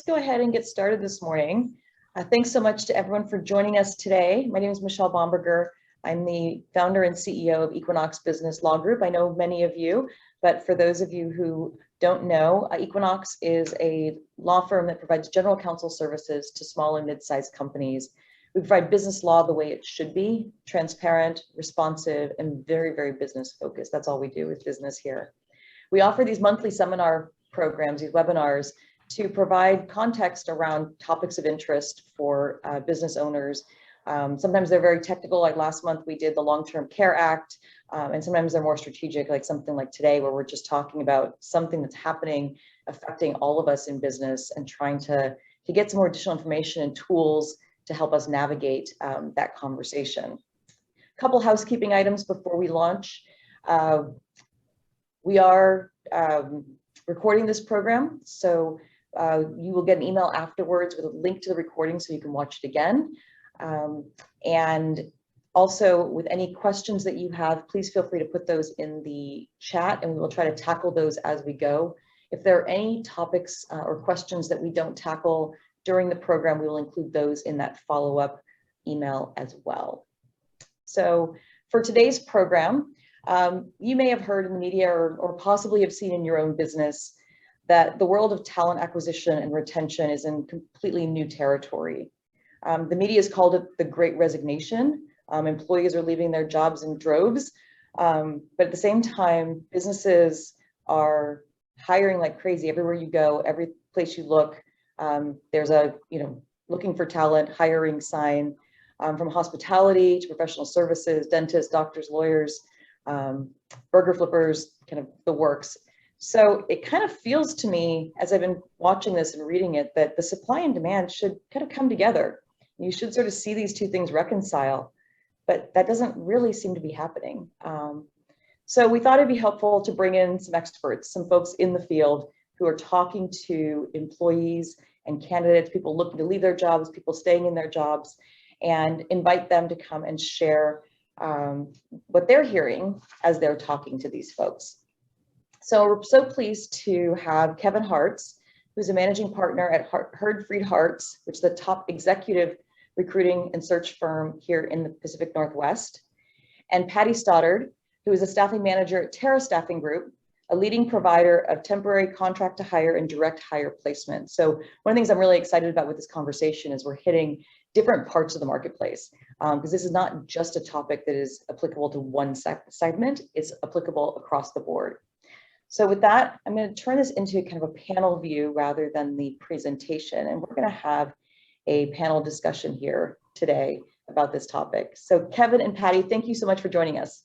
let's go ahead and get started this morning. Thanks so much to everyone for joining us today. My name is Michelle Bomberger. I'm the founder and CEO of Equinox Business Law Group. I know many of you, but for those of you who don't know, Equinox is a law firm that provides general counsel services to small and mid-sized companies. We provide business law the way it should be, transparent, responsive, and very, very business focused. That's all we do is business here. We offer these monthly seminar programs, these webinars, to provide context around topics of interest for business owners. Sometimes they're very technical, like last month we did the Long-Term Care Act, and sometimes they're more strategic, like something like today where we're just talking about something that's happening, affecting all of us in business and trying to get some more additional information and tools to help us navigate that conversation. A couple housekeeping items before we launch. We are recording this program, so you will get an email afterwards with a link to the recording so you can watch it again. And also with any questions that you have, please feel free to put those in the chat and we will try to tackle those as we go. If there are any topics or questions that we don't tackle during the program, we will include those in that follow-up email as well. So for today's program, you may have heard in the media or possibly have seen in your own business that the world of talent acquisition and retention is in completely new territory. The media has called it the Great Resignation. Employees are leaving their jobs in droves, but at the same time, businesses are hiring like crazy. Everywhere you go, every place you look, there's a looking for talent, hiring sign, from hospitality to professional services, dentists, doctors, lawyers, burger flippers, kind of the works. So it kind of feels to me, as I've been watching this and reading it, that the supply and demand should kind of come together. You should sort of see these two things reconcile, but that doesn't really seem to be happening. So we thought it'd be helpful to bring in some experts, some folks in the field who are talking to employees and candidates, people looking to leave their jobs, people staying in their jobs, and invite them to come and share what they're hearing as they're talking to these folks. So we're so pleased to have Kevin Hartz, who's a managing partner at Fried Hartz, which is the top executive recruiting and search firm here in the Pacific Northwest, and Patty Stoddard, who is a staffing manager at TERRA Staffing Group, a leading provider of temporary contract to hire and direct hire placement. So one of the things I'm really excited about with this conversation is we're hitting different parts of the marketplace, because this is not just a topic that is applicable to one segment, it's applicable across the board. So with that, I'm going to turn this into kind of a panel view rather than the presentation, and we're going to have a panel discussion here today about this topic. So Kevin and Patty, thank you so much for joining us.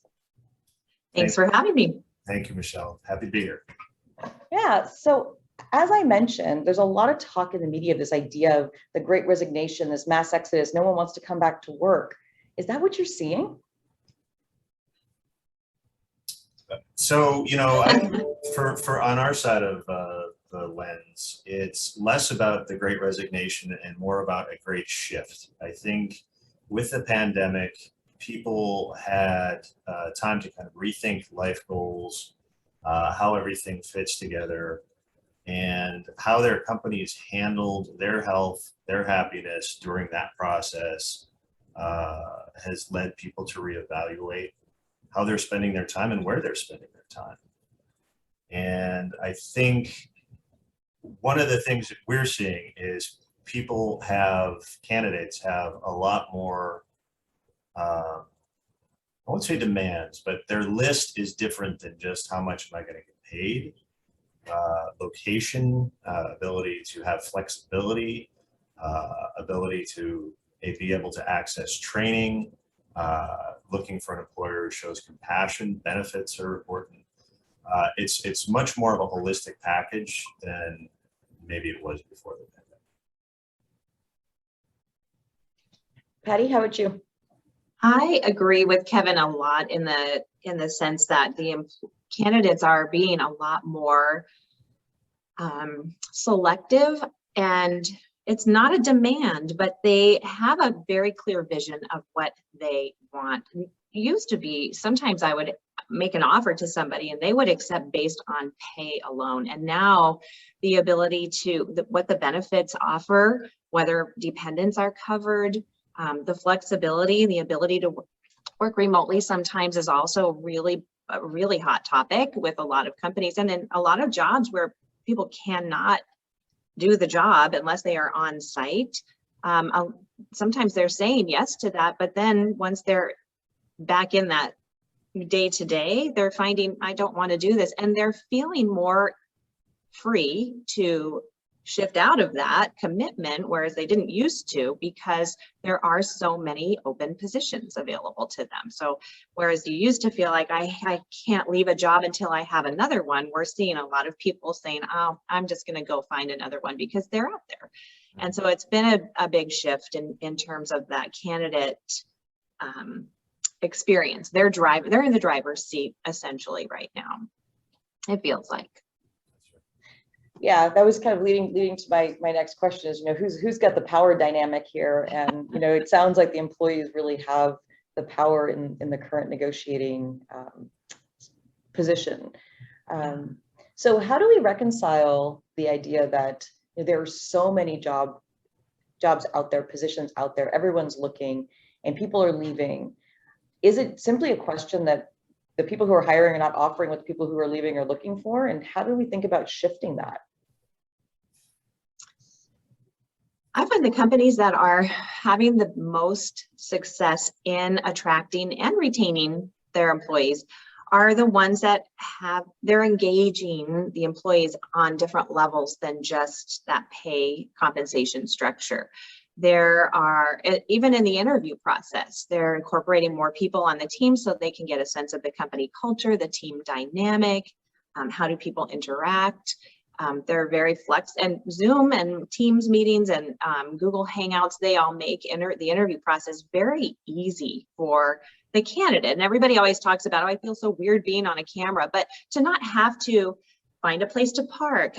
Thanks for having me. Thank you, Michelle. Happy to be here. Yeah, so as I mentioned, there's a lot of talk in the media of this idea of the Great Resignation, this mass exodus, no one wants to come back to work. Is that what you're seeing? So, I think for on our side of the lens, it's less about the Great Resignation and more about a great shift. I think with the pandemic, people had time to kind of rethink life goals, how everything fits together, and how their companies handled their health, their happiness during that process has led people to reevaluate how they're spending their time and where they're spending their time. And I think one of the things that we're seeing is candidates have a lot more, I won't say demands, but their list is different than just how much am I going to get paid, location, ability to have flexibility, ability to be able to access training, looking for an employer who shows compassion, benefits are important. It's much more of a holistic package than maybe it was before the pandemic. Patty, how about you? I agree with Kevin a lot in the sense that the candidates are being a lot more selective, and it's not a demand, but they have a very clear vision of what they want. It used to be, sometimes I would make an offer to somebody and they would accept based on pay alone. And now the ability to, what the benefits offer, whether dependents are covered, the flexibility, the ability to work remotely sometimes is also a really hot topic with a lot of companies. And then a lot of jobs where people cannot do the job unless they are on site. Sometimes they're saying yes to that, but then once they're back in that day to day, they're finding, I don't want to do this. And they're feeling more free to shift out of that commitment, whereas they didn't used to, because there are so many open positions available to them. So whereas you used to feel like I can't leave a job until I have another one, we're seeing a lot of people saying, oh, I'm just going to go find another one because they're out there. And so it's been a big shift in terms of that candidate experience. They're in the driver's seat essentially right now, it feels like. Yeah, that was kind of leading to my next question is, who's got the power dynamic here? And, it sounds like the employees really have the power in the current negotiating position. So how do we reconcile the idea that there are so many jobs out there, positions out there, everyone's looking and people are leaving? Is it simply a question that the people who are hiring are not offering what the people who are leaving are looking for? And how do we think about shifting that? I find the companies that are having the most success in attracting and retaining their employees are the ones that they're engaging the employees on different levels than just that pay compensation structure. There are, even in the interview process, they're incorporating more people on the team so they can get a sense of the company culture, the team dynamic, how do people interact. They're very and Zoom and Teams meetings and Google Hangouts, they all make the interview process very easy for the candidate. And everybody always talks about, oh, I feel so weird being on a camera, but to not have to find a place to park,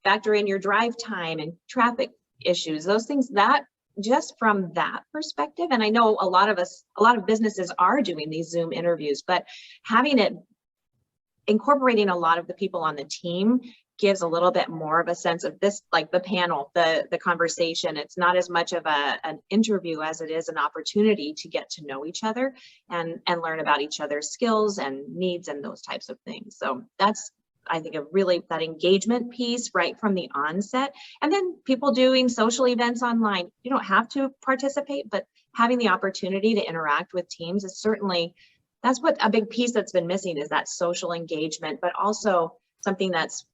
factor in your drive time and traffic issues, those things, that just from that perspective. And I know a lot of businesses are doing these Zoom interviews, but incorporating a lot of the people on the team gives a little bit more of a sense of this, like the panel, the conversation. It's not as much of an interview as it is an opportunity to get to know each other and learn about each other's skills and needs and those types of things. So that's, I think, that engagement piece right from the onset. And then people doing social events online. You don't have to participate, but having the opportunity to interact with teams is certainly, that's what a big piece that's been missing, is that social engagement, but also something that's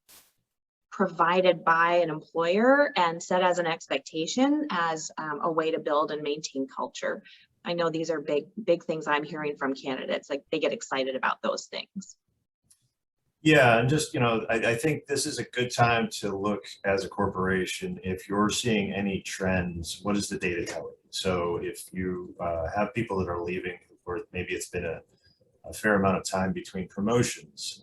provided by an employer and set as an expectation as a way to build and maintain culture. I know these are big things I'm hearing from candidates, like they get excited about those things. Yeah, and just, I think this is a good time to look as a corporation, if you're seeing any trends, what is the data telling you? So if you have people that are leaving, or maybe it's been a fair amount of time between promotions,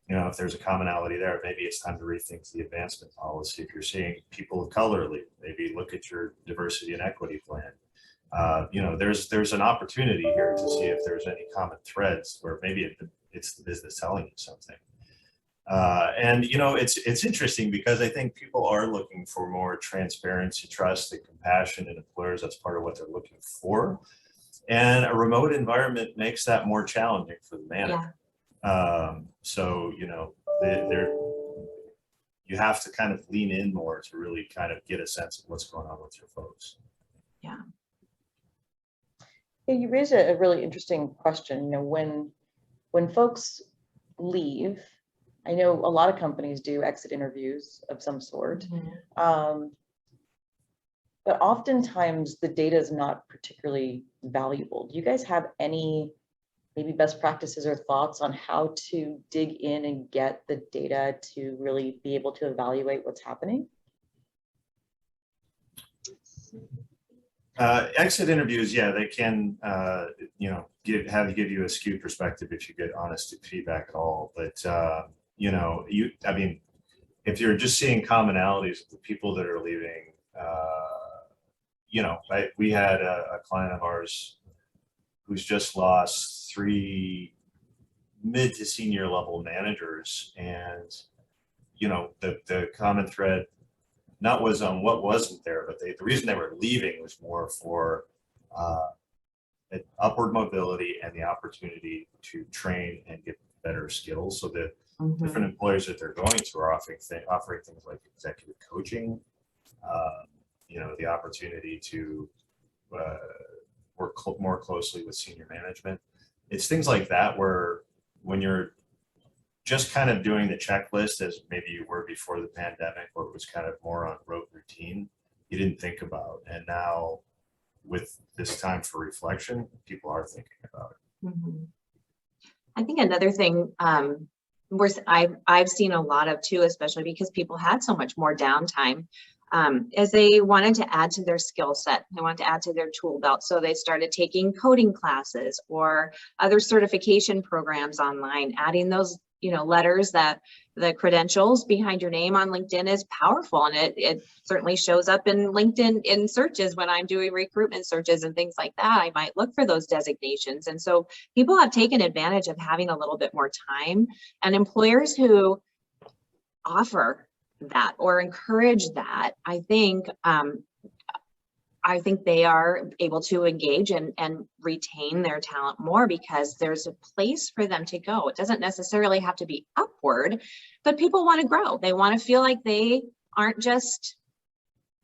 if there's a commonality there, maybe it's time to rethink the advancement policy. If you're seeing people of color leave, maybe look at your diversity and equity plan. There's an opportunity here to see if there's any common threads, or maybe it's the business telling you something. It's interesting because I think people are looking for more transparency, trust, and compassion in employers. That's part of what they're looking for. And a remote environment makes that more challenging for the manager. You have to kind of lean in more to really kind of get a sense of what's going on with your folks. Yeah. Yeah, you raised a really interesting question. When folks leave, I know a lot of companies do exit interviews of some sort. Mm-hmm. But oftentimes the data is not particularly valuable. Do you guys have any maybe best practices or thoughts on how to dig in and get the data to really be able to evaluate what's happening? Exit interviews, yeah, they can, give you a skewed perspective if you get honest feedback at all. But if you're just seeing commonalities with the people that are leaving, we had a client of ours who's just lost 3 mid to senior level managers, and the common thread not was on what wasn't there, but the reason they were leaving was more for upward mobility and the opportunity to train and get better skills, so that different employers that they're going to are offering things like executive coaching, the opportunity to work more closely with senior management. It's things like that where when you're just kind of doing the checklist as maybe you were before the pandemic, where it was kind of more on rote routine, you didn't think about. And now with this time for reflection, people are thinking about it. I think another thing I've seen a lot of too, especially because people had so much more downtime, as they wanted to add to their skill set, they wanted to add to their tool belt. So they started taking coding classes or other certification programs online, adding those, letters, that the credentials behind your name on LinkedIn is powerful. And it certainly shows up in LinkedIn in searches when I'm doing recruitment searches and things like that. I might look for those designations. And so people have taken advantage of having a little bit more time, and employers who offer that or encourage that, I think they are able to engage and retain their talent more, because there's a place for them to go. It doesn't necessarily have to be upward, but people want to grow. They want to feel like they aren't just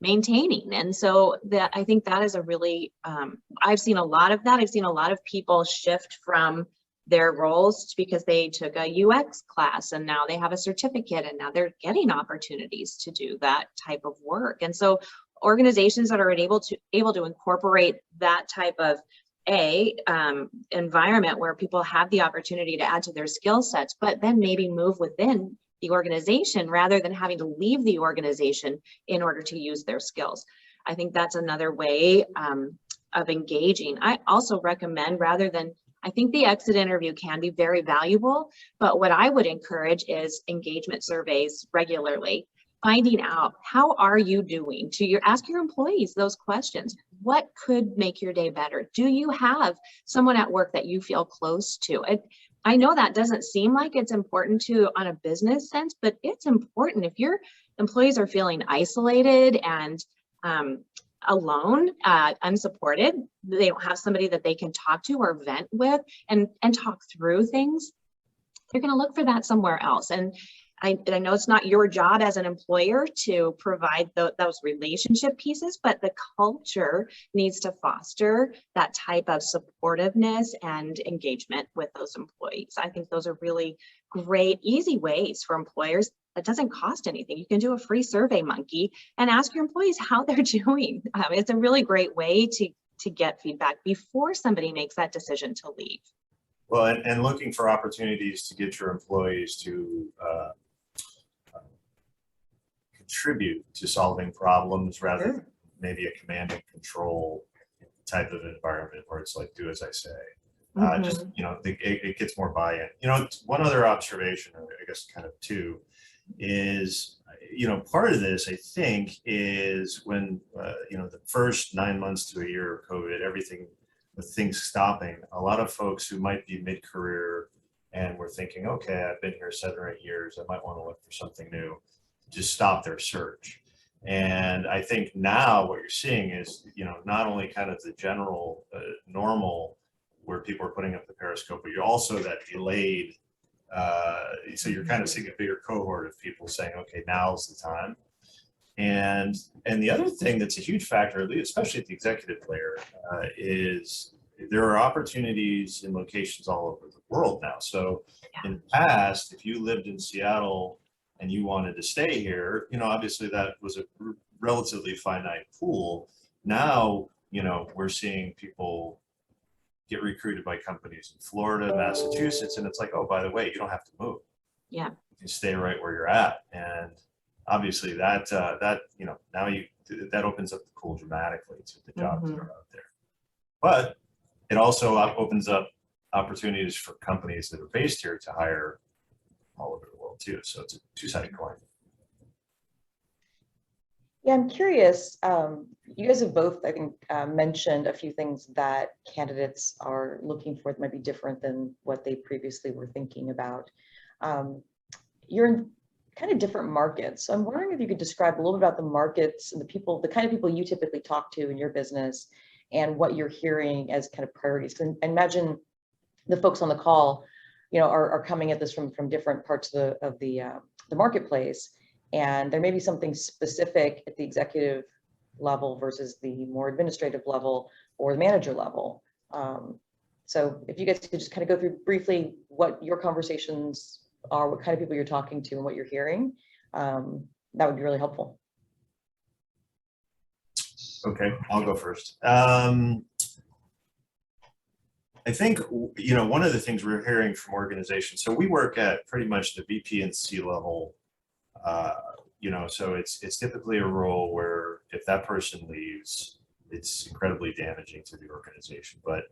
maintaining. And so that, I think that is a really, I've seen a lot of that. I've seen a lot of people shift from their roles because they took a UX class and now they have a certificate, and now they're getting opportunities to do that type of work. And so organizations that are able to incorporate that type of environment where people have the opportunity to add to their skill sets, but then maybe move within the organization rather than having to leave the organization in order to use their skills. I think that's another way of engaging. I also recommend, I think the exit interview can be very valuable, but what I would encourage is engagement surveys regularly, finding out how are you doing. Ask your employees those questions. What could make your day better? Do you have someone at work that you feel close to? I know that doesn't seem like it's important to on a business sense, but it's important. If your employees are feeling isolated and alone, unsupported, they don't have somebody that they can talk to or vent with and talk through things, they're going to look for that somewhere else. And I know it's not your job as an employer to provide those relationship pieces, but the culture needs to foster that type of supportiveness and engagement with those employees. I think those are really great, easy ways for employers. That doesn't cost anything. You can do a free Survey Monkey and ask your employees how they're doing. It's a really great way to get feedback before somebody makes that decision to leave. Well, and looking for opportunities to get your employees to contribute to solving problems rather than maybe a command and control type of environment where it's like, do as I say. Just, it gets more buy-in. One other observation, or I guess kind of two, is, part of this, I think, is when, the first 9 months to a year of COVID, everything with things stopping, a lot of folks who might be mid-career and were thinking, okay, I've been here 7 or 8 years, I might want to look for something new, just stop their search. And I think now what you're seeing is, not only kind of the general normal where people are putting up the periscope, but you're also that delayed, so you're kind of seeing a bigger cohort of people saying, okay, now's the time. And the other thing that's a huge factor, especially at the executive layer, is there are opportunities in locations all over the world now. So in the past, if you lived in Seattle and you wanted to stay here, obviously that was a relatively finite pool. Now, we're seeing people get recruited by companies in Florida, Massachusetts, and it's like, oh, by the way, you don't have to move. Yeah. You can stay right where you're at. And obviously that now that opens up the pool dramatically to the jobs that are out there. But it also opens up opportunities for companies that are based here to hire all over the world too. So it's a two-sided coin. Yeah, I'm curious. You guys have both, I think, mentioned a few things that candidates are looking for that might be different than what they previously were thinking about. You're in kind of different markets. So I'm wondering if you could describe a little bit about the markets and the people, the kind of people you typically talk to in your business and what you're hearing as kind of priorities. Because I imagine the folks on the call, are coming at this from different parts of the marketplace. And there may be something specific at the executive level versus the more administrative level or the manager level. So if you guys could just kind of go through briefly what your conversations are, what kind of people you're talking to and what you're hearing, that would be really helpful. Okay, I'll go first. I think, one of the things we're hearing from organizations, so we work at pretty much the VP and C level, so it's typically a role where if that person leaves, it's incredibly damaging to the organization. But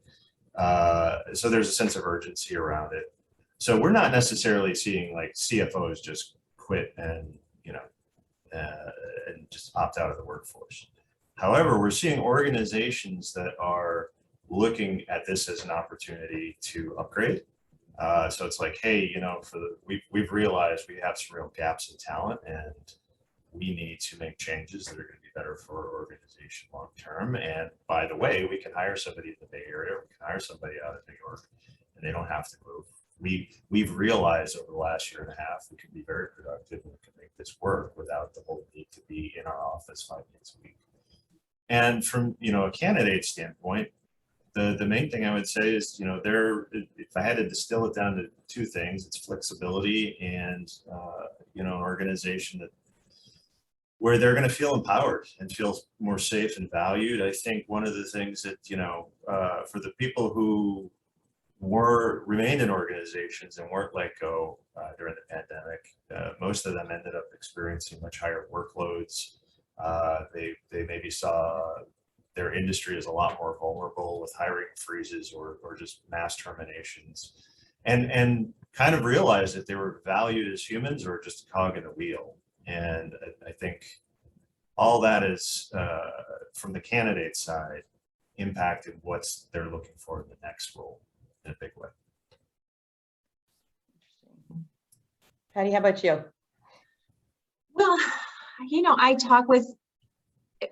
so there's a sense of urgency around it. So we're not necessarily seeing like CFOs just quit and, and just opt out of the workforce. However, we're seeing organizations that are looking at this as an opportunity to upgrade. So it's like, hey, we've realized we have some real gaps in talent, and we need to make changes that are going to be better for our organization long term. And by the way, we can hire somebody in the Bay Area, we can hire somebody out of New York, and they don't have to move. We've realized over the last year and a half we can be very productive and we can make this work without the whole need to be in our office 5 days a week. And from a candidate standpoint, the main thing I would say is, if I had to distill it down to two things, it's flexibility and, an organization where they're going to feel empowered and feel more safe and valued. I think one of the things that, for the people who remained in organizations and weren't let go during the pandemic, most of them ended up experiencing much higher workloads. They maybe saw their industry is a lot more vulnerable with hiring freezes or just mass terminations, and kind of realized that they were valued as humans or just a cog in the wheel. And I think all that is, from the candidate side, impacted what they're looking for in the next role in a big way. Patty, how about you? Well, I talk with,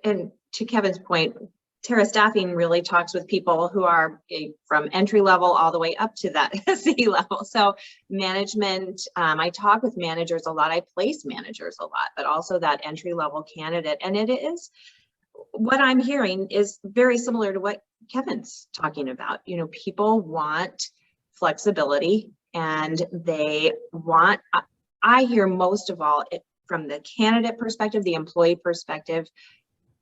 and to Kevin's point, TERRA staffing really talks with people who are from entry level all the way up to that C level. So management, I talk with managers a lot. I place managers a lot, but also that entry level candidate. And it is, what I'm hearing is very similar to what Kevin's talking about. People want flexibility, and they want, I hear most of all, from the candidate perspective, the employee perspective,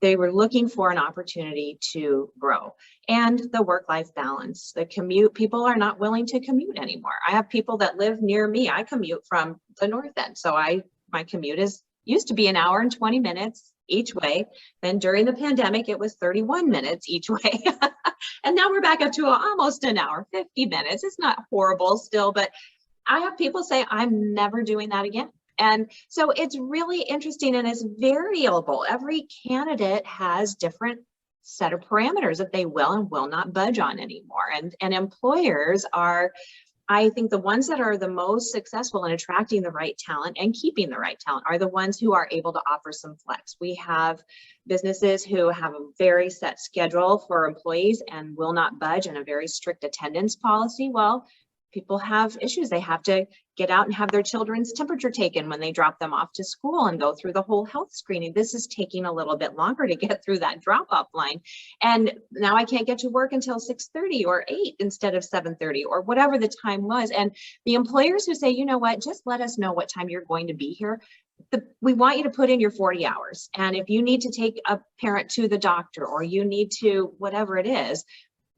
they were looking for an opportunity to grow, and the work-life balance, the commute. People are not willing to commute anymore. I have people that live near me. I commute from the north end. So my commute used to be an hour and 20 minutes each way. Then during the pandemic, it was 31 minutes each way. And now we're back up to almost an hour, 50 minutes. It's not horrible still, but I have people say, I'm never doing that again. And so it's really interesting, and it's variable. Every candidate has different set of parameters that they will and will not budge on anymore. And employers are, I think, the ones that are the most successful in attracting the right talent and keeping the right talent are the ones who are able to offer some flex. We have businesses who have a very set schedule for employees and will not budge, and a very strict attendance policy. Well, people have issues. They have to get out and have their children's temperature taken when they drop them off to school and go through the whole health screening. This is taking a little bit longer to get through that drop-off line. And now I can't get to work until 6:30 or 8 instead of 7:30 or whatever the time was. And the employers who say, you know what, just let us know what time you're going to be here. We want you to put in your 40 hours. And if you need to take a parent to the doctor, or you need to, whatever it is,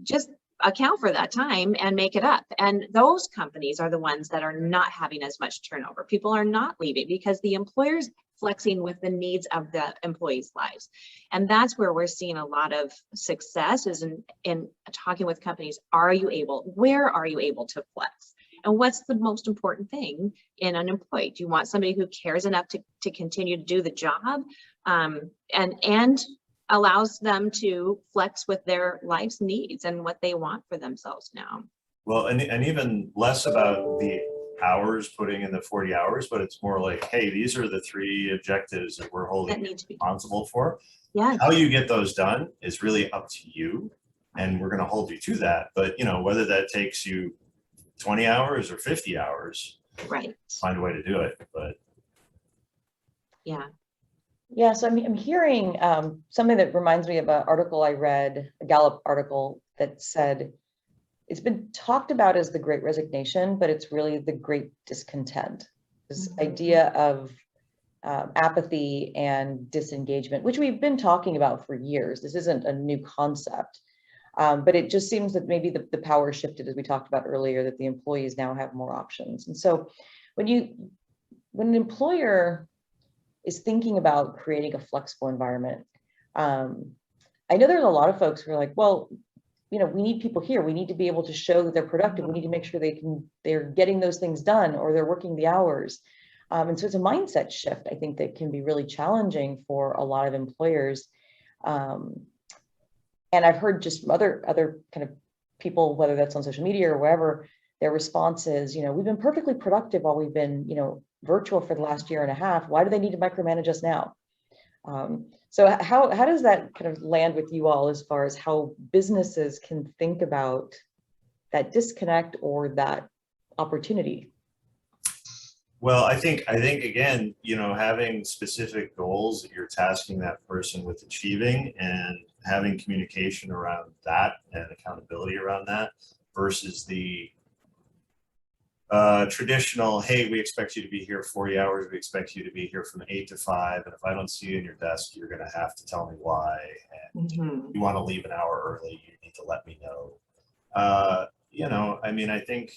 just account for that time and make it up. And those companies are the ones that are not having as much turnover. People are not leaving because the employer's flexing with the needs of the employees' lives. And that's where we're seeing a lot of success, is in talking with companies. Where are you able to flex? And what's the most important thing in an employee? Do you want somebody who cares enough to continue to do the job, and allows them to flex with their life's needs and what they want for themselves now? Well, and even less about the hours, putting in the 40 hours, but it's more like, hey, these are the 3 objectives that we're holding That need to be responsible for. Yes. How you get those done is really up to you, and we're going to hold you to that. But whether that takes you 20 hours or 50 hours, Right. find a way to do it. But Yeah, so I'm hearing something that reminds me of an article I read, a Gallup article that said it's been talked about as the Great Resignation, but it's really the Great Discontent. This idea of apathy and disengagement, which we've been talking about for years. This isn't a new concept, but it just seems that maybe the power shifted, as we talked about earlier, that the employees now have more options. And so when an employer is thinking about creating a flexible environment, I know there's a lot of folks who are like, well, we need people here. We need to be able to show that they're productive. We need to make sure they're getting those things done, or they're working the hours. And so it's a mindset shift, I think, that can be really challenging for a lot of employers. And I've heard just from other kind of people, whether that's on social media or wherever, their response is, we've been perfectly productive while we've been, virtual for the last year and a half. Why do they need to micromanage us now? So how does that kind of land with you all as far as how businesses can think about that disconnect or that opportunity? well, I think again, having specific goals that you're tasking that person with achieving, and having communication around that and accountability around that, versus the traditional, hey, we expect you to be here 40 hours. We expect you to be here from 8 to 5. And if I don't see you in your desk, you're going to have to tell me why. And you want to leave an hour early, you need to let me know. I think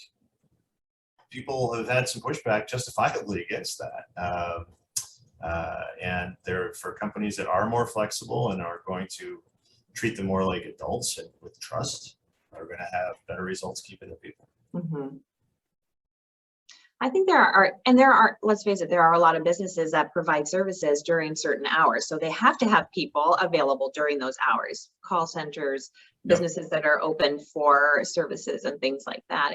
people have had some pushback justifiably against that. And for companies that are more flexible and are going to treat them more like adults and with trust, are going to have better results keeping their people. I think there are, let's face it, there are a lot of businesses that provide services during certain hours. So they have to have people available during those hours, call centers, businesses that are open for services and things like that.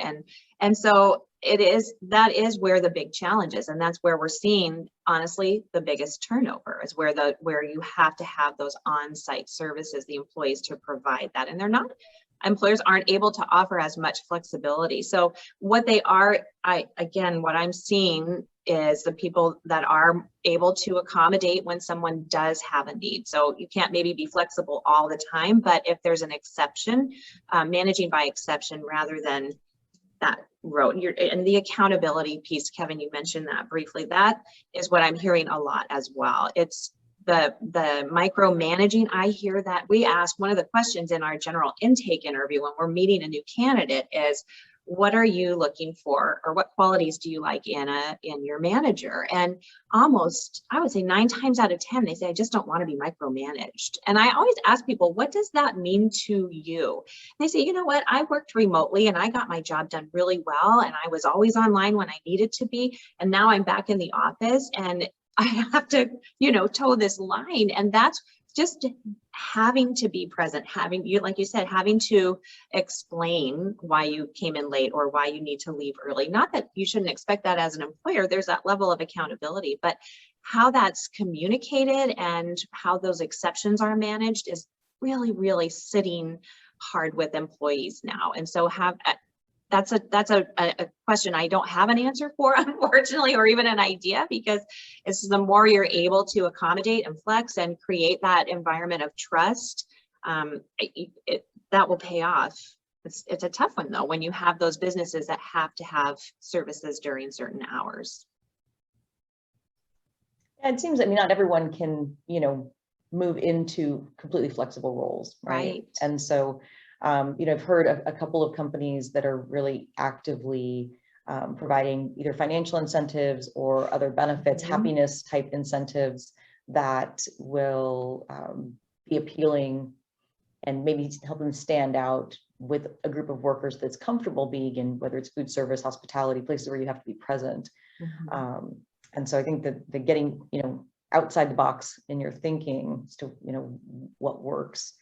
And so that is where the big challenge is. And that's where we're seeing, honestly, the biggest turnover is where you have to have those on-site services, the employees to provide that. And employers aren't able to offer as much flexibility. So what I'm seeing is the people that are able to accommodate when someone does have a need. So you can't maybe be flexible all the time, but if there's an exception, managing by exception rather than that road. And the accountability piece, Kevin, you mentioned that briefly. That is what I'm hearing a lot as well. It's the micromanaging. I hear that. We ask one of the questions in our general intake interview when we're meeting a new candidate is, what are you looking for, or what qualities do you like in your manager? And almost, I would say 9 times out of 10, they say, I just don't want to be micromanaged. And I always ask people, what does that mean to you? And they say, you know what, I worked remotely and I got my job done really well. And I was always online when I needed to be. And now I'm back in the office and I have to, toe this line. And that's just having to be present, like you said, having to explain why you came in late or why you need to leave early. Not that you shouldn't expect that as an employer, there's that level of accountability, but how that's communicated and how those exceptions are managed is really, really sitting hard with employees now. And so that's a question I don't have an answer for, unfortunately, or even an idea, because it's the more you're able to accommodate and flex and create that environment of trust, that will pay off. It's a tough one though, when you have those businesses that have to have services during certain hours. It seems, not everyone can, move into completely flexible roles, right? And so I've heard a couple of companies that are really actively providing either financial incentives or other benefits, happiness type incentives that will be appealing and maybe help them stand out with a group of workers that's comfortable being in, whether it's food service, hospitality, places where you have to be present. And so I think that the getting, outside the box in your thinking as to, what works.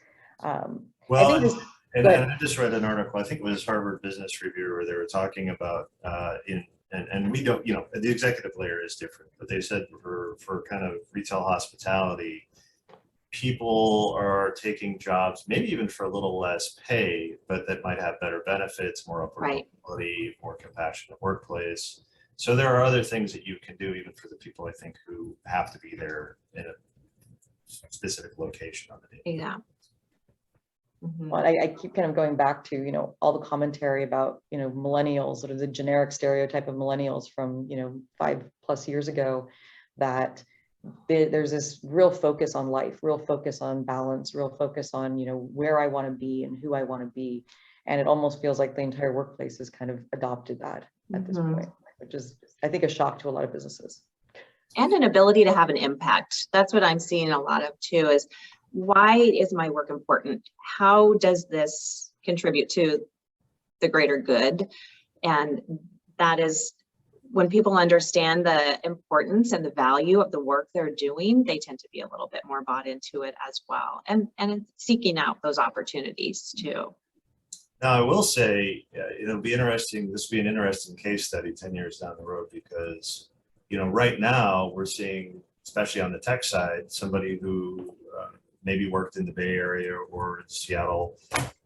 Well, I think this, and I just read an article, I think it was Harvard Business Review, where they were talking about and we don't, the executive layer is different, but they said for kind of retail hospitality, people are taking jobs, maybe even for a little less pay, but that might have better benefits, more upward mobility, more compassionate workplace. So there are other things that you can do, even for the people, I think, who have to be there in a specific location on the day. Yeah. Well, I keep kind of going back to, all the commentary about, millennials, sort of the generic stereotype of millennials from, 5+ years ago, that there's this real focus on life, real focus on balance, real focus on, where I want to be and who I want to be. And it almost feels like the entire workplace has kind of adopted that at this point, which is, I think, a shock to a lot of businesses. And an ability to have an impact. That's what I'm seeing a lot of too, is why is my work important? How does this contribute to the greater good? And that is, when people understand the importance and the value of the work they're doing, they tend to be a little bit more bought into it as well, and seeking out those opportunities too. Now, I will say, it'll be interesting. This will be an interesting case study 10 years down the road, because, right now we're seeing, especially on the tech side, somebody who maybe worked in the Bay Area or in Seattle,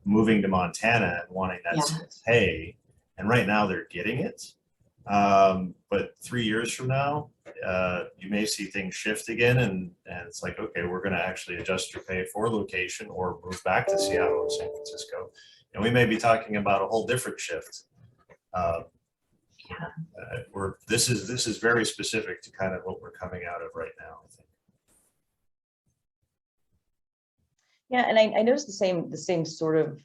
moving to Montana and wanting that same pay. And right now they're getting it. But 3 years from now, you may see things shift again, and it's like, okay, we're going to actually adjust your pay for location or move back to Seattle or San Francisco. And we may be talking about a whole different shift. This is very specific to kind of what we're coming out of right now, I think. Yeah, and I noticed the same sort of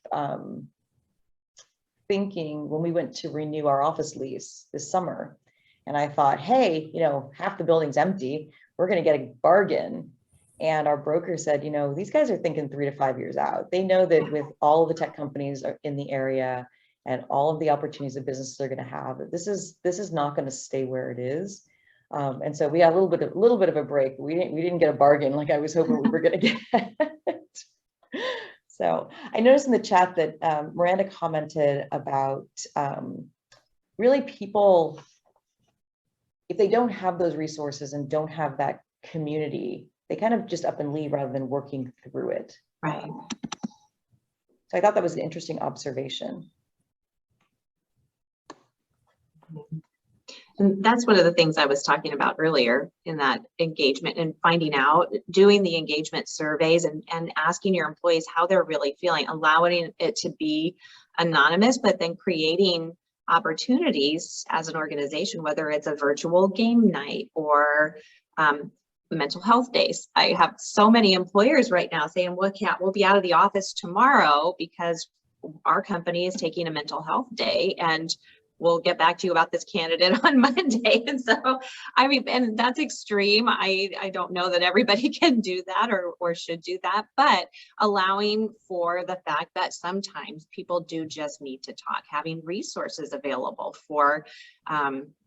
thinking when we went to renew our office lease this summer. And I thought, hey, half the building's empty. We're going to get a bargain. And our broker said, these guys are thinking 3 to 5 years out. They know that with all of the tech companies in the area and all of the opportunities that businesses are going to have, this is not going to stay where it is. And so we had a little bit of a break. We didn't get a bargain like I was hoping we were going to get. So I noticed in the chat that Miranda commented about really people, if they don't have those resources and don't have that community, they kind of just up and leave rather than working through it. Right. So I thought that was an interesting observation. And that's one of the things I was talking about earlier in that engagement, and finding out, doing the engagement surveys and asking your employees how they're really feeling, allowing it to be anonymous, but then creating opportunities as an organization, whether it's a virtual game night or mental health days. I have so many employers right now saying, we'll be out of the office tomorrow because our company is taking a mental health day, and we'll get back to you about this candidate on Monday. And so, and that's extreme. I don't know that everybody can do that or should do that, but allowing for the fact that sometimes people do just need to talk, having resources available for,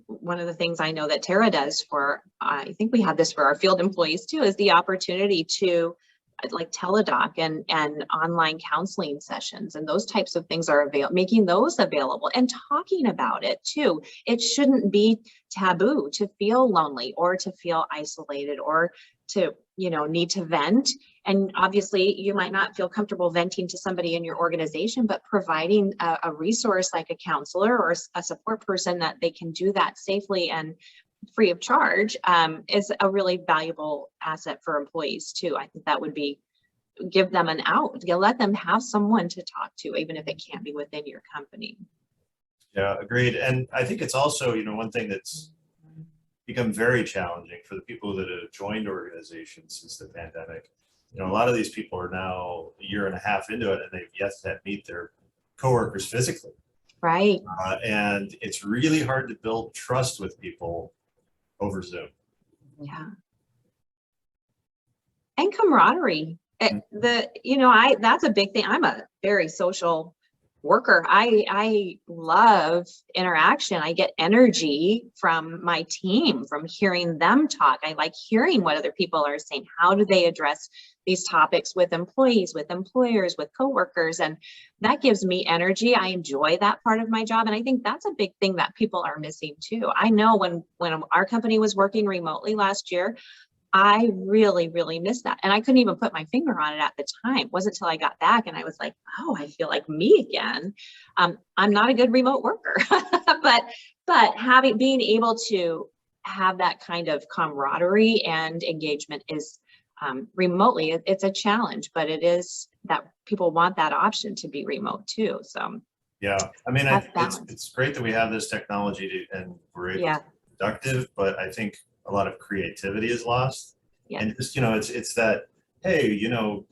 one of the things I know that TERRA does for, I think we have this for our field employees too, is the opportunity to like teledoc and online counseling sessions, and those types of things are available, making those available and talking about it too. It shouldn't be taboo to feel lonely or to feel isolated or to, need to vent. And obviously you might not feel comfortable venting to somebody in your organization, but providing a resource like a counselor or a support person that they can do that safely and free of charge is a really valuable asset for employees too. I think that would be, give them an out, let them have someone to talk to, even if it can't be within your company. Yeah, agreed. And I think it's also, one thing that's become very challenging for the people that have joined organizations since the pandemic. A lot of these people are now a year and a half into it, and they've yet to meet their coworkers physically. Right. And it's really hard to build trust with people over Zoom. Yeah. And camaraderie. That's a big thing. I'm a very social worker. I love interaction. I get energy from my team, from hearing them talk. I like hearing what other people are saying. How do they address these topics with employees, with employers, with coworkers? And that gives me energy. I enjoy that part of my job. And I think that's a big thing that people are missing too. I know when our company was working remotely last year, I really, really missed that. And I couldn't even put my finger on it at the time. It wasn't until I got back and I was like, oh, I feel like me again. I'm not a good remote worker, but being able to have that kind of camaraderie and engagement is remotely, it's a challenge, but it is that people want that option to be remote too. So yeah, I mean, balance. it's great that we have this technology and we're able Yeah. to be productive, but I think a lot of creativity is lost. Yeah. And just, it's that, hey,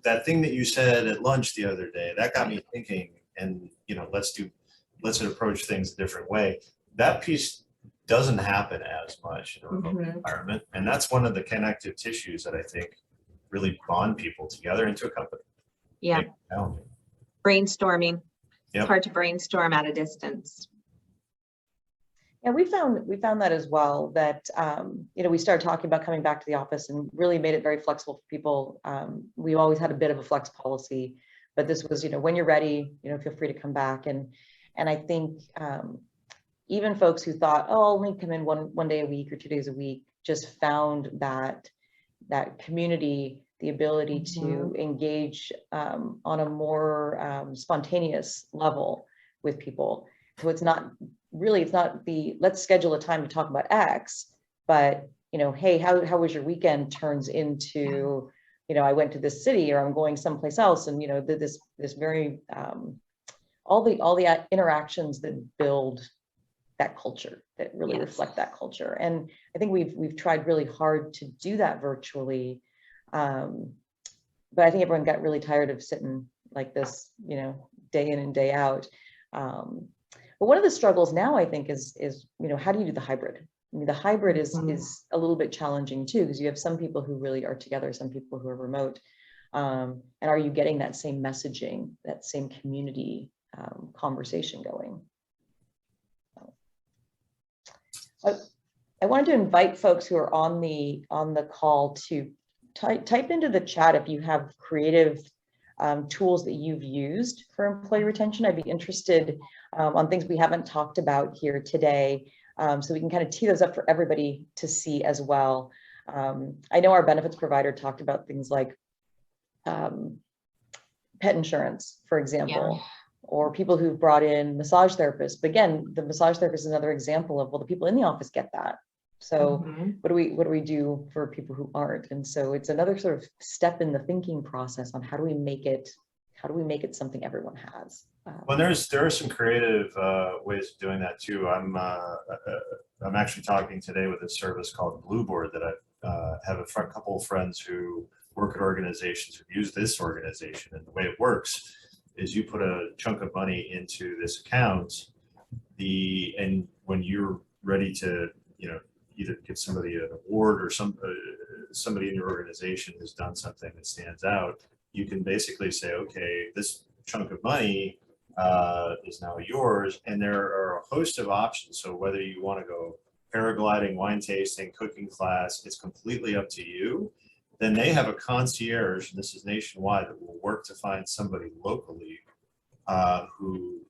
that thing that you said at lunch the other day, that got me thinking, and, let's approach things a different way. That piece doesn't happen as much in a remote environment. And that's one of the connective tissues that I think really bond people together into a company. Yeah. Brainstorming. Yep. It's hard to brainstorm at a distance. Yeah, we found that as well, that, we started talking about coming back to the office and really made it very flexible for people. We always had a bit of a flex policy, but this was, when you're ready, feel free to come back. And I think even folks who thought, oh, I'll only come in one day a week or 2 days a week, just found that community, the ability to engage on a more spontaneous level with people. So it's not the let's schedule a time to talk about X, but hey, how was your weekend turns into, I went to this city or I'm going someplace else, and this very all the interactions that build that culture, that really reflect that culture. And I think we've tried really hard to do that virtually, but I think everyone got really tired of sitting like this, day in and day out. But one of the struggles now, I think, is how do you do the hybrid? I mean, the hybrid is a little bit challenging too, because you have some people who really are together, some people who are remote. And are you getting that same messaging, that same community conversation going? I wanted to invite folks who are on the call to type into the chat if you have creative tools that you've used for employee retention. I'd be interested on things we haven't talked about here today, so we can kind of tee those up for everybody to see as well. I know our benefits provider talked about things like pet insurance, for example, or people who've brought in massage therapists. But again, the massage therapist is another example of, well, the people in the office get that. So what do we do for people who aren't? And so it's another sort of step in the thinking process on how do we make it something everyone has. Well, there are some creative ways of doing that too. I'm actually talking today with a service called Blueboard that I have a couple of friends who work at organizations who use this organization. And the way it works is you put a chunk of money into this account, and when you're ready to, either give somebody an award or somebody in your organization has done something that stands out, you can basically say, okay, this chunk of money is now yours. And there are a host of options. So whether you want to go paragliding, wine tasting, cooking class, it's completely up to you. Then they have a concierge, and this is nationwide, that will work to find somebody locally who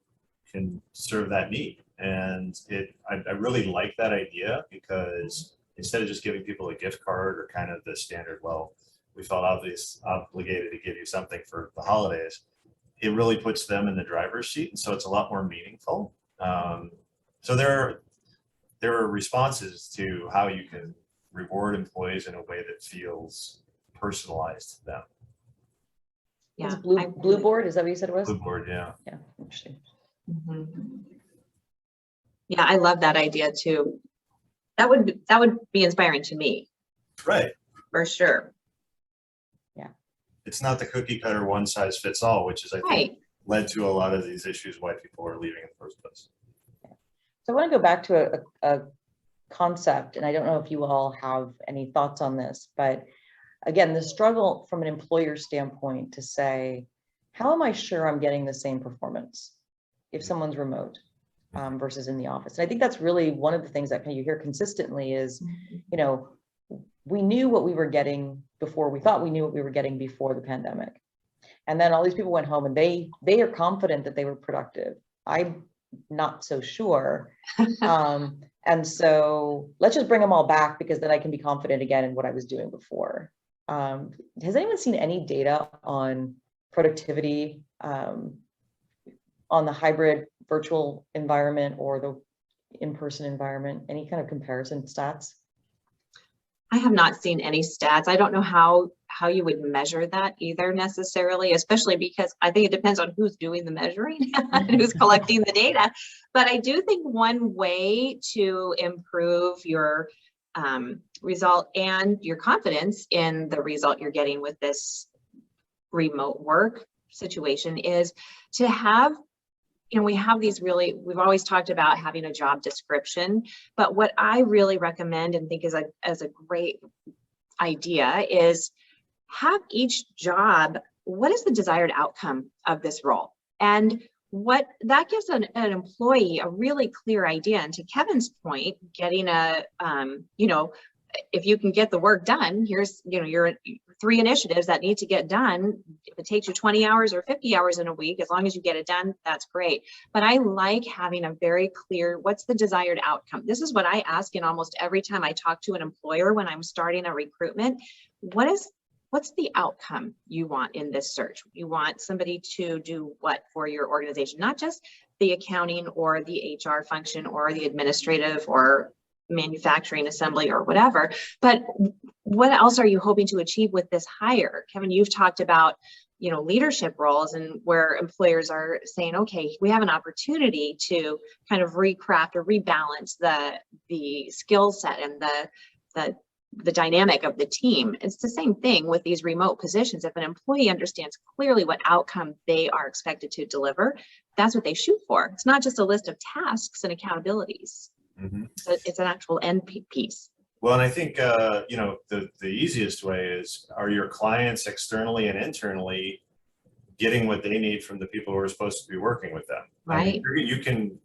can serve that need. And I really like that idea, because instead of just giving people a gift card or kind of the standard, well, we felt obligated to give you something for the holidays, it really puts them in the driver's seat. And so it's a lot more meaningful. So there are responses to how you can reward employees in a way that feels personalized to them. Yeah, Blueboard, is that what you said it was? Blueboard, yeah. Yeah, interesting. Yeah, I love that idea too. That would be inspiring to me. Right. For sure. Yeah. It's not the cookie cutter one size fits all, which is, I think, led to a lot of these issues why people are leaving in the first place. Yeah. So I want to go back to a concept, and I don't know if you all have any thoughts on this, but again, the struggle from an employer standpoint to say, how am I sure I'm getting the same performance? if someone's remote versus in the office. And I think that's really one of the things that you hear consistently is, you know, we knew what we were getting before. We thought we knew what we were getting before the pandemic. And then all these people went home and they are confident that they were productive. I'm not so sure. And so let's just bring them all back, because then I can be confident again in what I was doing before. Has anyone seen any data on productivity on the hybrid virtual environment or the in-person environment? Any kind of comparison stats? I have not seen any stats. I don't know how you would measure that either necessarily, especially because I think it depends on who's doing the measuring and who's collecting the data. But I do think one way to improve your result and your confidence in the result you're getting with this remote work situation is to have, you know, we have these we've always talked about having a job description, but what I really recommend and think is a great idea is have each job, what is the desired outcome of this role? And what that gives an employee a really clear idea. And to Kevin's point, getting you know, if you can get the work done, here's, you know, your 3 initiatives that need to get done. If it takes you 20 hours or 50 hours in a week, as long as you get it done, that's great. But I like having a very clear, what's the desired outcome? This is what I ask in almost every time I talk to an employer when I'm starting a recruitment. What's the outcome you want in this search? You want somebody to do what for your organization, not just the accounting or the HR function or the administrative or manufacturing assembly or whatever, but what else are you hoping to achieve with this hire? Kevin, you've talked about, you know, leadership roles and where employers are saying, okay, we have an opportunity to kind of recraft or rebalance the skill set and the dynamic of the team. It's the same thing with these remote positions. If an employee understands clearly what outcome they are expected to deliver, that's what they shoot for. It's not just a list of tasks and accountabilities. Mm-hmm. So it's an actual end piece. Well, and I think, you know, the easiest way is, are your clients externally and internally getting what they need from the people who are supposed to be working with them? Right. I mean, you can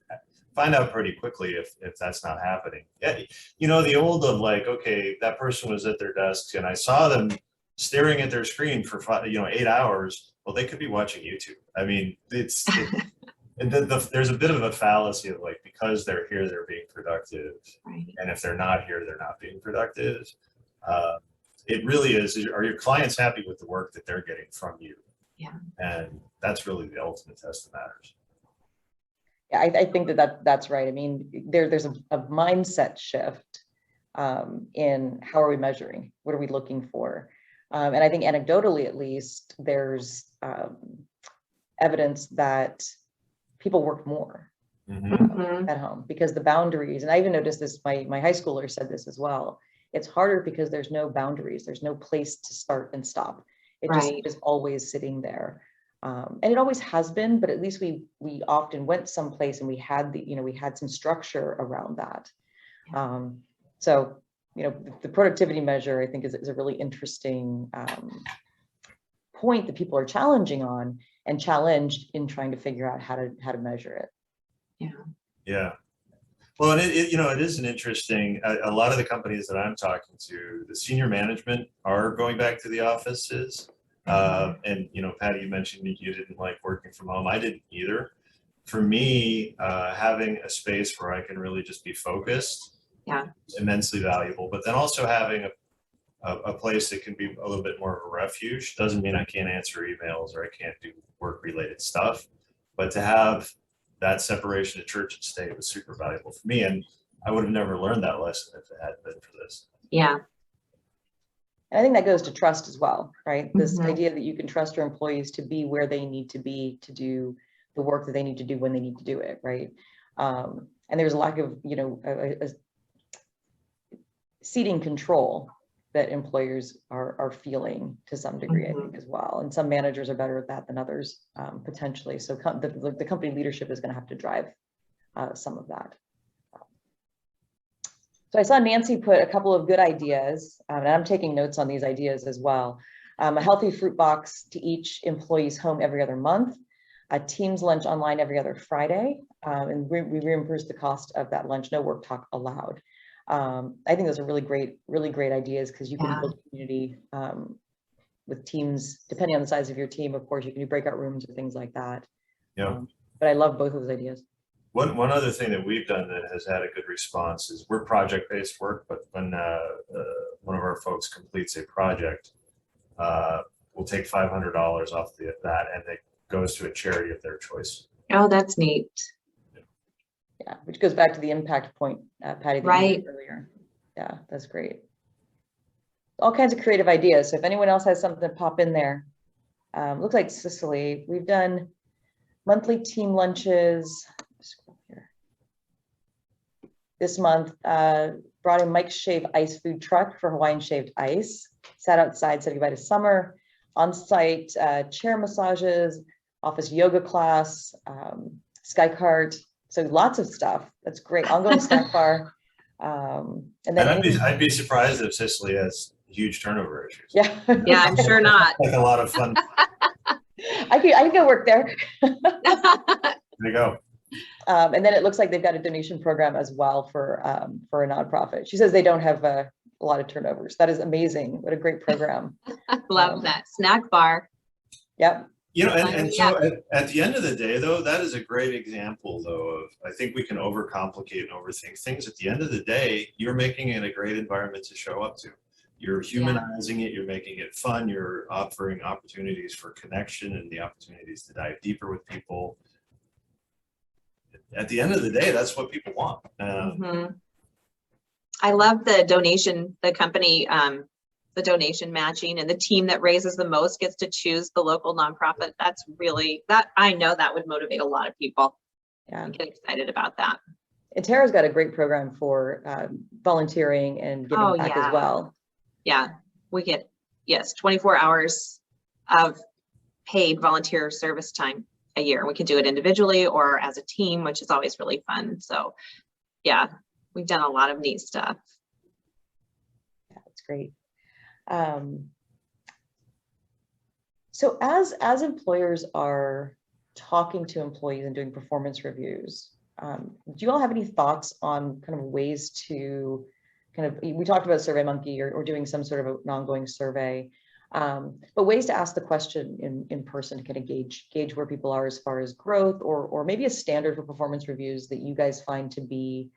find out pretty quickly if that's not happening. Yeah, you know, the old of like, okay, that person was at their desks and I saw them staring at their screen for 8 hours. Well, they could be watching YouTube. I mean, and there's a bit of a fallacy of like, because they're here, they're being productive. Right. And if they're not here, they're not being productive. It really is, are your clients happy with the work that they're getting from you? Yeah. And that's really the ultimate test that matters. Yeah, I think that's right. I mean, there's a mindset shift in how are we measuring? What are we looking for? And I think anecdotally, at least, there's evidence that people work more at home because the boundaries, and I even noticed this, my high schooler said this as well, it's harder because there's no boundaries. There's no place to start and stop. It just is always sitting there. And it always has been, but at least we often went someplace and we had we had some structure around that. So, you know, the productivity measure, I think, is a really interesting point that people are challenging on and challenged in trying to figure out how to measure it. Yeah. Well, and it is an interesting, a lot of the companies that I'm talking to, the senior management are going back to the offices. And, you know, Patty, you mentioned you didn't like working from home. I didn't either. For me, having a space where I can really just be focused is immensely valuable. But then also having a place that can be a little bit more of a refuge doesn't mean I can't answer emails or I can't do work-related stuff. But to have that separation of church and state was super valuable for me. And I would have never learned that lesson if it hadn't been for this. Yeah. And I think that goes to trust as well, right? This idea that you can trust your employees to be where they need to be to do the work that they need to do when they need to do it, right? And there's a lack of, a ceding control that employers are feeling to some degree, I think, as well. And some managers are better at that than others, potentially. So the company leadership is going to have to drive some of that. So I saw Nancy put a couple of good ideas, and I'm taking notes on these ideas as well. A healthy fruit box to each employee's home every other month, a Teams lunch online every other Friday, and we reimburse the cost of that lunch, no work talk allowed. I think those are really great ideas, because you can build community with teams, depending on the size of your team. Of course, you can do breakout rooms or things like that. Yeah. But I love both of those ideas. One other thing that we've done that has had a good response is we're project-based work, but when one of our folks completes a project, we'll take $500 off that, and it goes to a charity of their choice. Oh, that's neat. Yeah, which goes back to the impact point, Patty, that you Right. made earlier. Yeah, that's great. All kinds of creative ideas. So if anyone else has something to pop in there, looks like Cicely, we've done monthly team lunches. Scroll here. This month, brought in Mike's Shave Ice food truck for Hawaiian shaved ice. Sat outside, said goodbye to summer. On-site chair massages, office yoga class, sky cart. So lots of stuff. That's great. Ongoing snack bar. And then I'd be surprised if Cicely has huge turnover issues. Yeah. Yeah, I'm sure not. Like a lot of fun. I can go work there. There you go. And then it looks like they've got a donation program as well for a nonprofit. She says they don't have a lot of turnovers. That is amazing. What a great program. Love that. Snack bar. Yep. You know, and so at the end of the day, though, that is a great example, though, of, I think we can overcomplicate and overthink things. At the end of the day, you're making it a great environment to show up to. You're humanizing it, you're making it fun, you're offering opportunities for connection and the opportunities to dive deeper with people. At the end of the day, that's what people want. I love the donation, the company, the donation matching, and the team that raises the most gets to choose the local nonprofit. That's really, I know that would motivate a lot of people. Yeah. Get excited about that. And TERRA's got a great program for volunteering and giving back as well. Yeah, we get, 24 hours of paid volunteer service time a year. We can do it individually or as a team, which is always really fun. So yeah, we've done a lot of neat stuff. Yeah, that's great. So as employers are talking to employees and doing performance reviews, do you all have any thoughts on kind of ways to we talked about SurveyMonkey or doing some sort of an ongoing survey, but ways to ask the question in person to kind of gauge where people are as far as growth, or maybe a standard for performance reviews that you guys find to be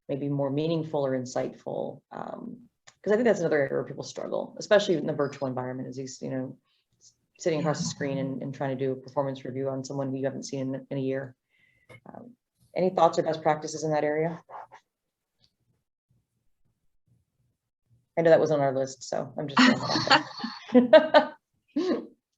maybe more meaningful or insightful? Because I think that's another area where people struggle, especially in the virtual environment, is these, sitting across the screen and trying to do a performance review on someone who you haven't seen in a year. Any thoughts or best practices in that area? I know that was on our list, so I'm just Well,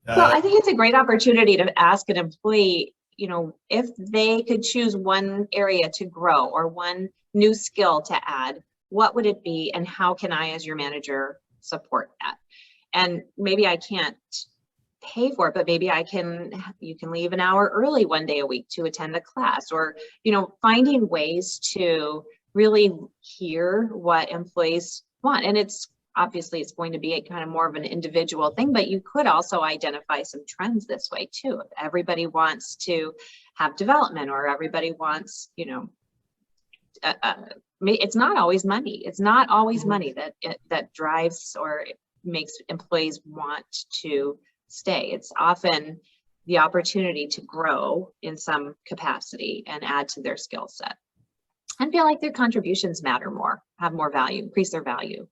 I think it's a great opportunity to ask an employee, if they could choose one area to grow or one new skill to add, what would it be, and how can I, as your manager, support that? And maybe I can't pay for it, but maybe you can leave an hour early one day a week to attend a class, or, finding ways to really hear what employees want. And it's going to be a kind of more of an individual thing, but you could also identify some trends this way too. If everybody wants to have development, or everybody wants, it's not always money. It's not always money that drives or makes employees want to stay. It's often the opportunity to grow in some capacity and add to their skill set and feel like their contributions matter more, have more value, increase their value.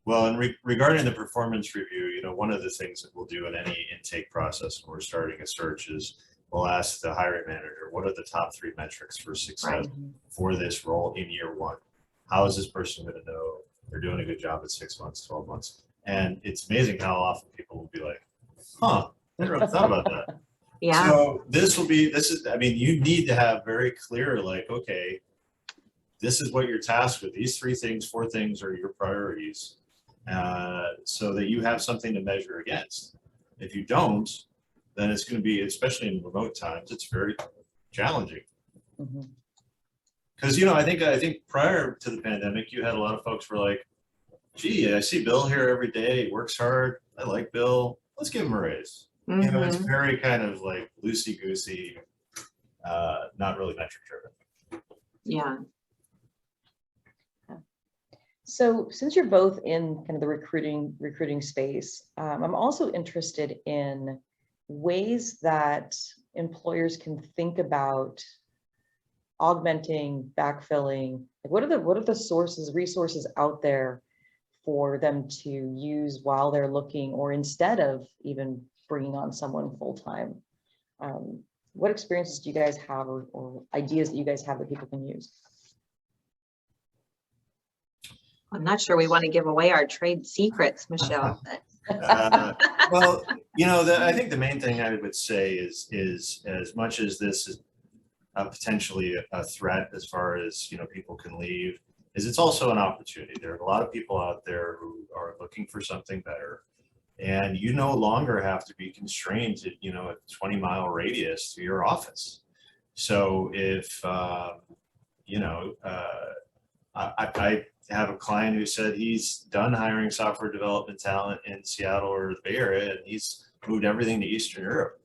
Well, and regarding the performance review, one of the things that we'll do in any intake process when we're starting a search is we'll ask the hiring manager, what are the top 3 metrics for success for this role in year 1? How is this person going to know they're doing a good job at 6 months, 12 months? And it's amazing how often people will be like, I never thought about that. Yeah. So you need to have very clear, okay, this is what you're tasked with. These 3 things, 4 things are your priorities, so that you have something to measure against. If you don't, then it's going to be, especially in remote times, it's very challenging. Because, I think prior to the pandemic, you had a lot of folks who were like, gee, I see Bill here every day. He works hard. I like Bill. Let's give him a raise. You know, it's Mhm. very kind of like loosey-goosey, not really metric driven. Yeah. So since you're both in kind of the recruiting space, I'm also interested in ways that employers can think about augmenting, backfilling. Like what are the resources out there for them to use while they're looking, or instead of even bringing on someone full time? What experiences do you guys have, or ideas that you guys have that people can use? I'm not sure we want to give away our trade secrets, Michelle. Well, you know, I think the main thing I would say is as much as this is potentially a threat as far as, you know, people can leave, is it's also an opportunity. There are a lot of people out there who are looking for something better, and you no longer have to be constrained to, you know, a 20-mile radius to your office. So if you know, I have a client who said he's done hiring software development talent in Seattle or the Bay Area, and he's moved everything to Eastern Europe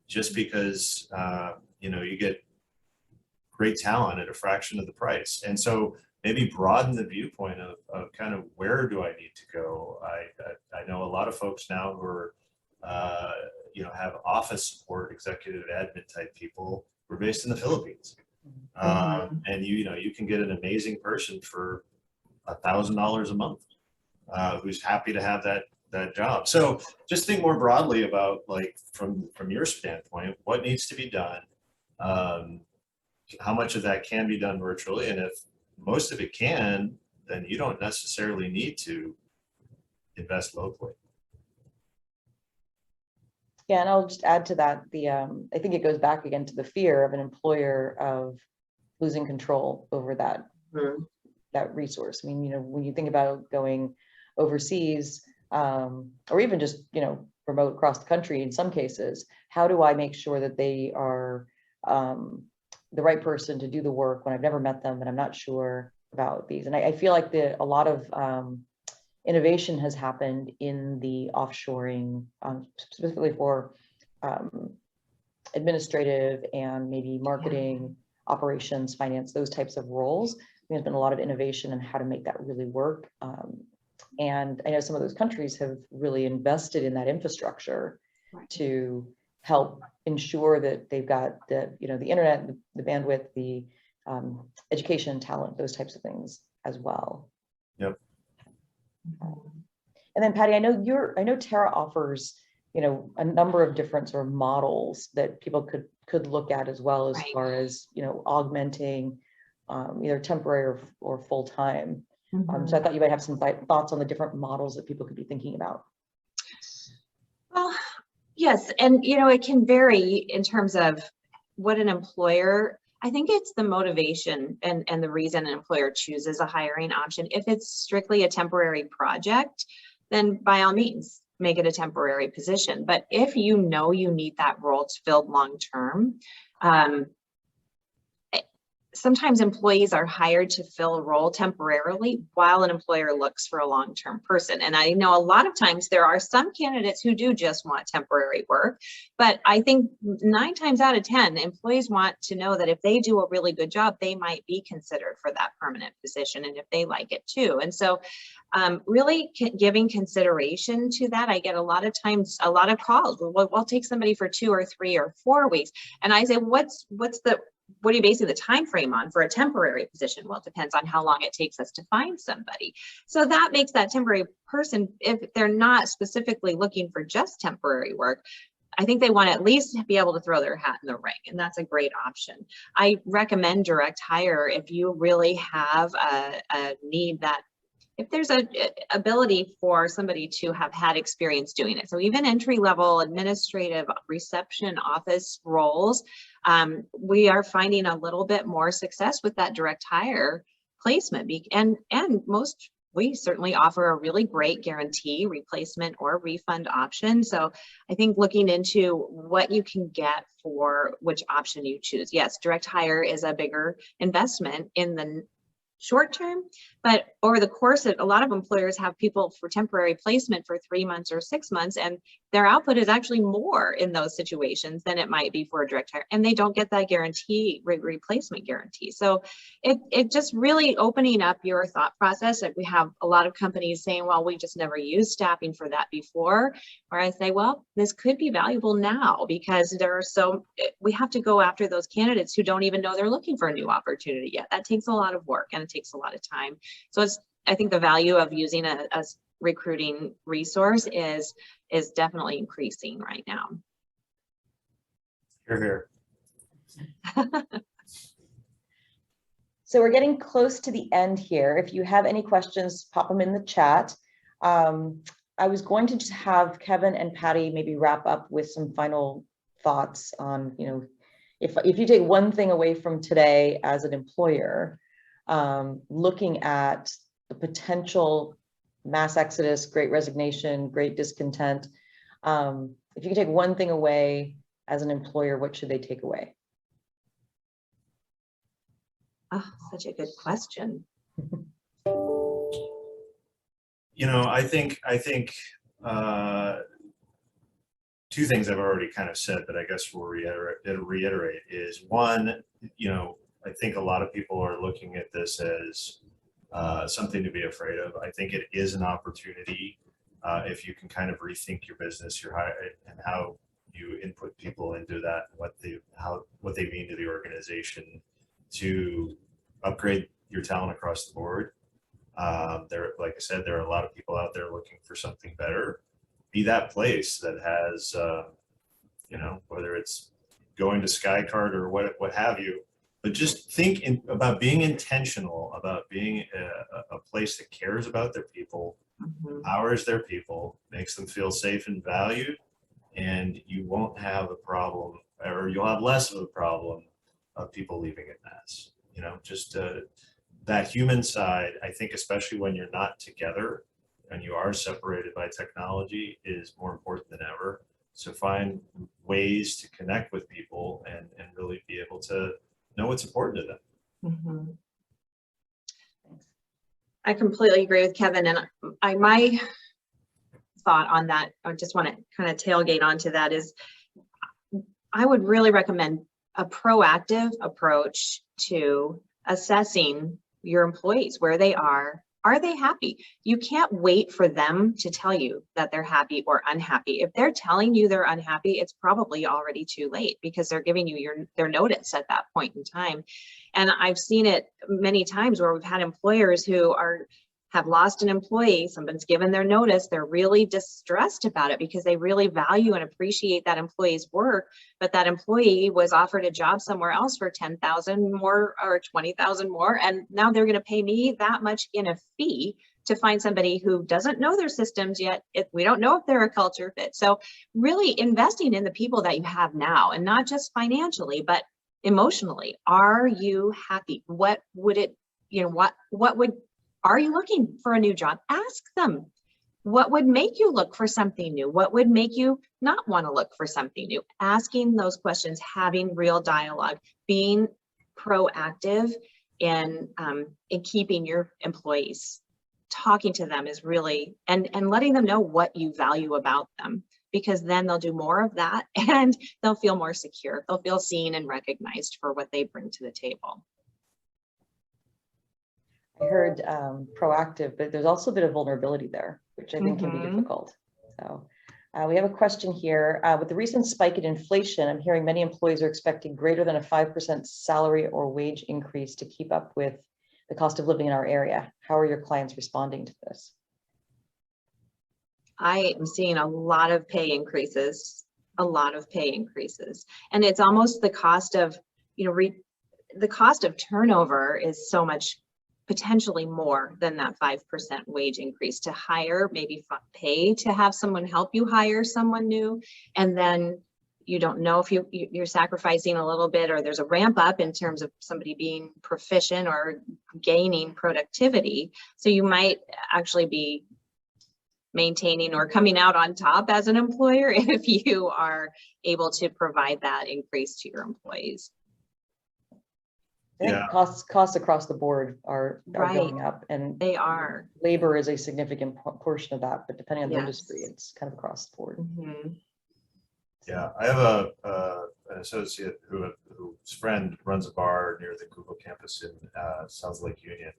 just because you know, you get great talent at a fraction of the price. And so maybe broaden the viewpoint of kind of where do I need to go. I know a lot of folks now who are you know, have office support, executive admin type people who are based in the Philippines. And you know, you can get an amazing person for $1,000 a month who's happy to have that job. So just think more broadly about, like, from your standpoint, what needs to be done, how much of that can be done virtually, and if most of it can, then you don't necessarily need to invest locally. Yeah, and I'll just add to that, I think it goes back again to the fear of an employer of losing control over that resource. I mean, you know, when you think about going overseas, or even just, you know, remote across the country in some cases, how do I make sure that they are the right person to do the work when I've never met them and I'm not sure about these? And I feel like a lot of innovation has happened in the offshoring, specifically for administrative and maybe marketing, operations, finance, those types of roles. There's been a lot of innovation in how to make that really work. And I know some of those countries have really invested in that infrastructure to help ensure that they've got the, you know, the internet, the bandwidth, the education, talent, those types of things as well. Yep. And then Patty, I know TERRA offers, you know, a number of different sort of models that people could look at as well, as far as, you know, augmenting either temporary or full time. So I thought you might have some thoughts on the different models that people could be thinking about. Well, yes, and you know, it can vary in terms of what an employer, I think it's the motivation and the reason an employer chooses a hiring option. If it's strictly a temporary project, then by all means, make it a temporary position. But if you know you need that role filled long term, sometimes employees are hired to fill a role temporarily while an employer looks for a long-term person. And I know a lot of times there are some candidates who do just want temporary work, but I think 9 times out of 10, employees want to know that if they do a really good job, they might be considered for that permanent position, and if they like it too. And so really giving consideration to that. I get a lot of times, a lot of calls, well, we'll take somebody for 2 or 3 or 4 weeks. And I say, what are you basing the time frame on for a temporary position? Well, it depends on how long it takes us to find somebody. So that makes that temporary person, if they're not specifically looking for just temporary work, I think they want to at least be able to throw their hat in the ring, and that's a great option. I recommend direct hire if you really have a need that, if there's an ability for somebody to have had experience doing it. So even entry-level administrative reception office roles, we are finding a little bit more success with that direct hire placement. And we certainly offer a really great guarantee, replacement or refund option. So I think looking into what you can get for which option you choose. Yes, direct hire is a bigger investment in the short term, but over the course of, a lot of employers have people for temporary placement for 3 months or 6 months, and their output is actually more in those situations than it might be for a direct hire, and they don't get that guarantee, replacement guarantee. So it just really opening up your thought process. Like we have a lot of companies saying, well, we just never used staffing for that before, where I say, well, this could be valuable now, because we have to go after those candidates who don't even know they're looking for a new opportunity yet. That takes a lot of work and it takes a lot of time. So I think the value of using a recruiting resource is definitely increasing right now. Hear, hear. So we're getting close to the end here. If you have any questions, pop them in the chat. I was going to just have Kevin and Patty maybe wrap up with some final thoughts on, if you take one thing away from today as an employer, looking at the potential mass exodus, great resignation, great discontent. If you can take one thing away as an employer, what should they take away? Oh, such a good question. I think two things I've already kind of said, but I guess we'll reiterate is one, I think a lot of people are looking at this as something to be afraid of. I think it is an opportunity if you can kind of rethink your business, your hire, and how you input people into that, what they mean to the organization, to upgrade your talent across the board. Like I said, there are a lot of people out there looking for something better. Be that place that has, whether it's going to SkyCard or what have you. But just think about being intentional, about being a place that cares about their people, empowers their people, makes them feel safe and valued, and you won't have a problem, or you'll have less of a problem of people leaving en masse. Just that human side, I think, especially when you're not together and you are separated by technology, is more important than ever. So find ways to connect with people and really be able to know what's important to them. I completely agree with Kevin, and my thought on that, I just want to kind of tailgate onto that, is I would really recommend a proactive approach to assessing your employees, where they are. Are they happy? You can't wait for them to tell you that they're happy or unhappy. If they're telling you they're unhappy, it's probably already too late, because they're giving you their notice at that point in time. And I've seen it many times where we've had employers who have lost an employee. Someone's given their notice. They're really distressed about it because they really value and appreciate that employee's work, but that employee was offered a job somewhere else for $10,000 more or $20,000 more, and now they're going to pay me that much in a fee to find somebody who doesn't know their systems yet. We don't know if they're a culture fit. So really investing in the people that you have now, and not just financially, but emotionally. Are you happy? What would it, are you looking for a new job? Ask them. What would make you look for something new? What would make you not want to look for something new? Asking those questions, having real dialogue, being proactive in keeping your employees. Talking to them is really, and letting them know what you value about them, because then they'll do more of that and they'll feel more secure. They'll feel seen and recognized for what they bring to the table. I heard proactive, but there's also a bit of vulnerability there, which I think can be difficult. So we have a question here. With the recent spike in inflation, I'm hearing many employees are expecting greater than a 5% salary or wage increase to keep up with the cost of living in our area. How are your clients responding to this? I am seeing a lot of pay increases, and it's almost the cost of, the cost of turnover is so much potentially more than that 5% wage increase to hire, maybe pay to have someone help you hire someone new. And then you don't know if you're sacrificing a little bit, or there's a ramp up in terms of somebody being proficient or gaining productivity. So you might actually be maintaining or coming out on top as an employer if you are able to provide that increase to your employees. I think Yeah. costs across the board are Right. going up, and They are. labor is a significant portion of that, but depending on the Yes. industry, it's kind of across the board. Mhm. Yeah, I have an associate whose friend runs a bar near the Google campus in South Lake Union,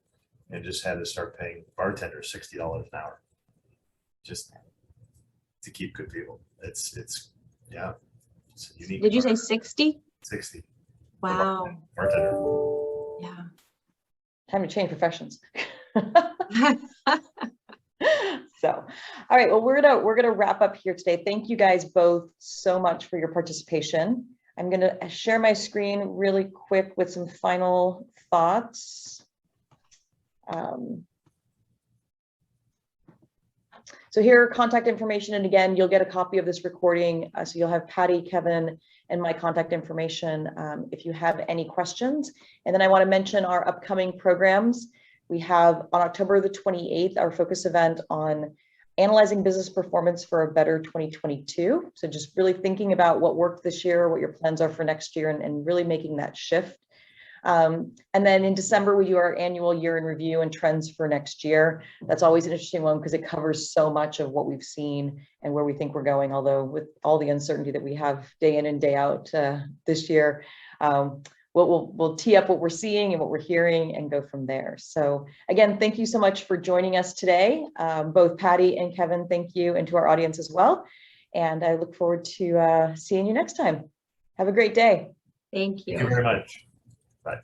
and just had to start paying bartenders $60 an hour, just to keep good people. It's yeah. It's a unique. Did you say market. 60? 60? Wow. Bartender. Yeah. Time to change professions. So, all right, well, we're gonna wrap up here today. Thank you guys both so much for your participation. I'm gonna share my screen really quick with some final thoughts. So here are contact information, and again, you'll get a copy of this recording. So you'll have Patty, Kevin, and my contact information if you have any questions. And then I want to mention our upcoming programs. We have on October the 28th, our focus event on analyzing business performance for a better 2022. So just really thinking about what worked this year, what your plans are for next year, and really making that shift. And then in December, we do our annual year in review and trends for next year. That's always an interesting one because it covers so much of what we've seen and where we think we're going. Although with all the uncertainty that we have day in and day out this year, we'll tee up what we're seeing and what we're hearing and go from there. So again, thank you so much for joining us today. Both Patty and Kevin, thank you, and to our audience as well. And I look forward to seeing you next time. Have a great day. Thank you. Thank you very much. Bye.